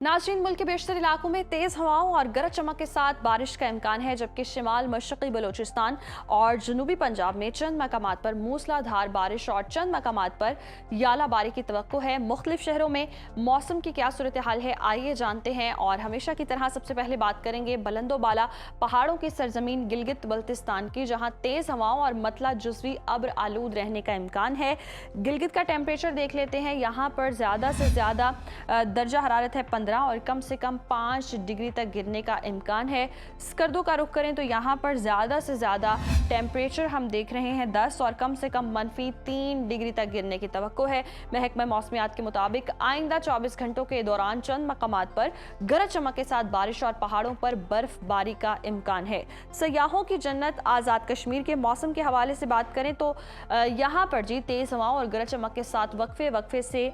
नाज़रीन, मुल्क के बेशतर इलाकों में तेज़ हवाओं और गरज चमक के साथ बारिश का इम्कान है, जबकि शिमाल मशरक़ी बलूचिस्तान और जनूबी पंजाब में चंद मकामात पर मूसलाधार बारिश और चंद मकामात पर यालाबारी की तवक्को है। मुख्तलिफ शहरों में मौसम की क्या सूरत हाल है, आइए जानते हैं। और हमेशा की तरह सबसे पहले बात करेंगे बुलंदोबाला पहाड़ों की सरजमीन गिलगित बल्तिस्तान की, जहाँ तेज़ हवाओं और मतला जुज़वी अब्र आलूद रहने का इम्कान है। गिलगित का टेम्परेचर देख लेते हैं। यहाँ पर ज़्यादा से ज़्यादा दर्जा हरारत है 15 और कम से कम 5 डिग्री तक गिरने का इम्कान है। स्कर्दो का रुख करें तो यहाँ पर ज़्यादा से ज़्यादा टेम्परेचर हम देख रहे हैं 10 और कम से कम -3 डिग्री तक गिरने की तवक्को है। महकमा मौसमियात के मुताबिक आइंदा 24 घंटों के दौरान चंद मकामात पर गरज चमक के साथ बारिश और पहाड़ों पर बर्फबारी का इम्कान है। सयाहों की जन्नत आज़ाद कश्मीर के मौसम के हवाले से बात करें तो यहाँ पर जी तेज़ हवाओं और गरज चमक के साथ वक्फे से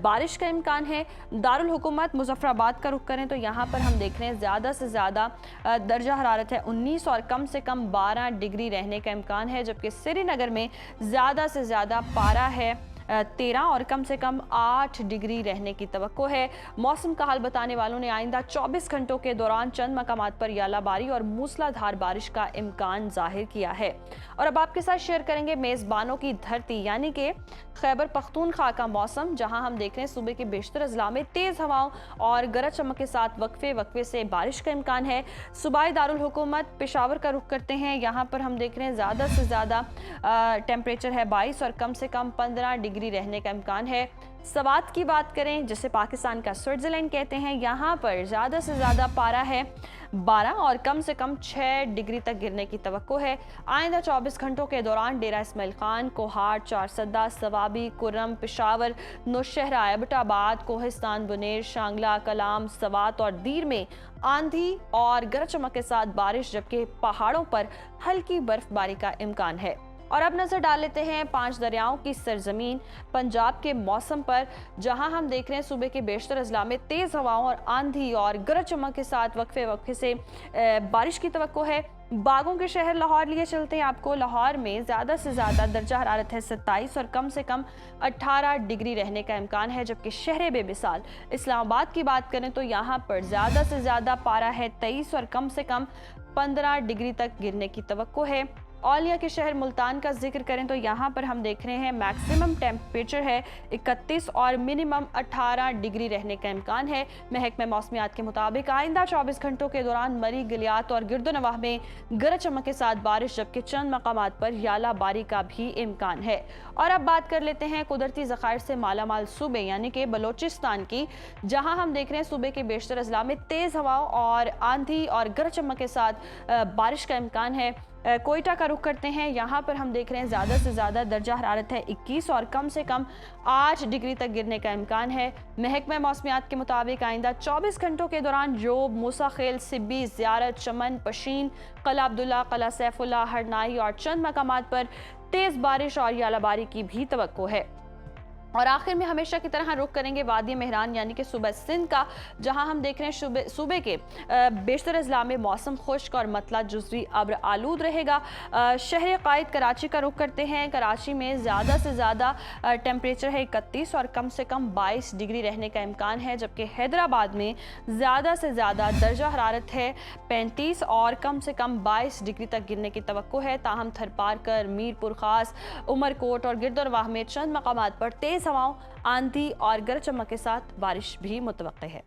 बारिश का इम्कान है। दारुल हुकूमत मुजफ्फराबाद का रुख करें तो यहाँ पर हम देख रहे हैं ज़्यादा से ज़्यादा दर्जा हरारत है 19 और कम से कम 12 डिग्री रहने का इम्कान है, जबकि श्रीनगर में ज़्यादा से ज़्यादा पारा है 13 और कम से कम 8 डिग्री रहने की तवक्को है। मौसम का हाल बताने वालों ने आइंदा 24 घंटों के दौरान चंद मकामात पर यालाबारी और मूसलाधार बारिश का इम्कान जाहिर किया है। और अब आपके साथ शेयर करेंगे मेज़बानों की धरती यानी कि खैबर पख्तूनख्वा का मौसम, जहां हम देख रहे हैं सूबे के बेशतर अजला में तेज़ हवाओं और गरज चमक के साथ वक्फे से बारिश का इम्कान है। सूबाई दारुल हुकूमत पेशावर का रुख करते हैं। यहाँ पर हम देख रहे हैं ज़्यादा से ज़्यादा टेम्परेचर है 22 और कम से कम 15 डिग्री रहने का इम्कान है। सवात की बात करें, जिसे पाकिस्तान का स्विट्ज़रलैंड कहते हैं, यहाँ पर ज़्यादा से ज़्यादा पारा है 12 और कम से कम 6 डिग्री तक गिरने की तवक्को है। आइंदा 24 घंटों के दौरान डेरा इस्माइल खान, कोहाट, चारसदा, सवाबी, कुर्रम, पेशावर, नौशहरा, एबटाबाद, कोहिस्तान, बुनेर, शांगला, कलाम, सवात और दीर में आंधी और गरज चमक के साथ बारिश, जबकि पहाड़ों पर हल्की बर्फबारी का इम्कान है। और अब नजर डाल लेते हैं 5 दरियाओं की सरजमीन पंजाब के मौसम पर, जहां हम देख रहे हैं सूबे के बेशतर अजला में तेज हवाओं और आंधी और गरज चमक के साथ वक्फे से बारिश की तवक्को है। बागों के शहर लाहौर लिए चलते हैं आपको। लाहौर में ज़्यादा से ज़्यादा दर्जा हरारत है 27 और कम से कम 18 डिग्री रहने का इम्कान है, जबकि शहर बेमिसाल इस्लामाबाद की बात करें तो यहाँ पर ज़्यादा से ज़्यादा पारा है 23 और कम से कम 15 डिग्री तक गिरने की तवक्को है। औलिया के शहर मुल्तान का जिक्र करें तो यहाँ पर हम देख रहे हैं मैक्सिमम टेम्परेचर है 31 और मिनिमम 18 डिग्री रहने का इम्कान है। महकमा मौसमियात के मुताबिक आइंदा 24 घंटों के दौरान मरी, गिलियात और गिरदोनवाह में गरज चमक के साथ बारिश, जबकि चंद मकामात पर यालाबारी का भी इम्कान है। और अब बात कर लेते हैं कुदरती ज़खायर से मालामाल सूबे यानी कि बलोचिस्तान की, जहाँ हम देख रहे हैं सूबे के बेशतर अजला में तेज़ हवाओं और आंधी और गरज चमक के साथ बारिश का इम्कान है। कोयटा का रुख करते हैं। यहाँ पर हम देख रहे हैं ज़्यादा से ज़्यादा दर्जा हरारत है 21 और कम से कम 8 डिग्री तक गिरने का इम्कान है। महकमा मौसमियात के मुताबिक आइंदा 24 घंटों के दौरान जोब, मूसा खेल, सिब्बी, ज़ियारत, चमन, पशीन, कला अब्दुल्ला, कला सैफुल्ला, हरनाई और चंद मकामात पर तेज़ बारिश और यालाबारी की भी तवक्को है। और आखिर में हमेशा की तरह रुख करेंगे वादी मेहरान यानी कि सूबा सिंध का, जहां हम देख रहे हैं सूबे के बेशतर अजला में मौसम खुश्क और मतला जुज़वी अब्र आलूद रहेगा। शहर कायद कराची का रुख करते हैं। कराची में ज़्यादा से ज़्यादा टेम्परेचर है 31 और कम से कम 22 डिग्री रहने का इम्कान है, जबकि हैदराबाद में ज़्यादा से ज़्यादा दर्जा हरारत है 35 और कम से कम 22 डिग्री तक गिरने की तवक्को है। ताहम थरपारकर, मीरपुर खास, उमरकोट और गिरदोनवाह में चंद मकामात पर तेज़ हवाओं, आंधी और गरज चमक के साथ बारिश भी मुतवक्के है।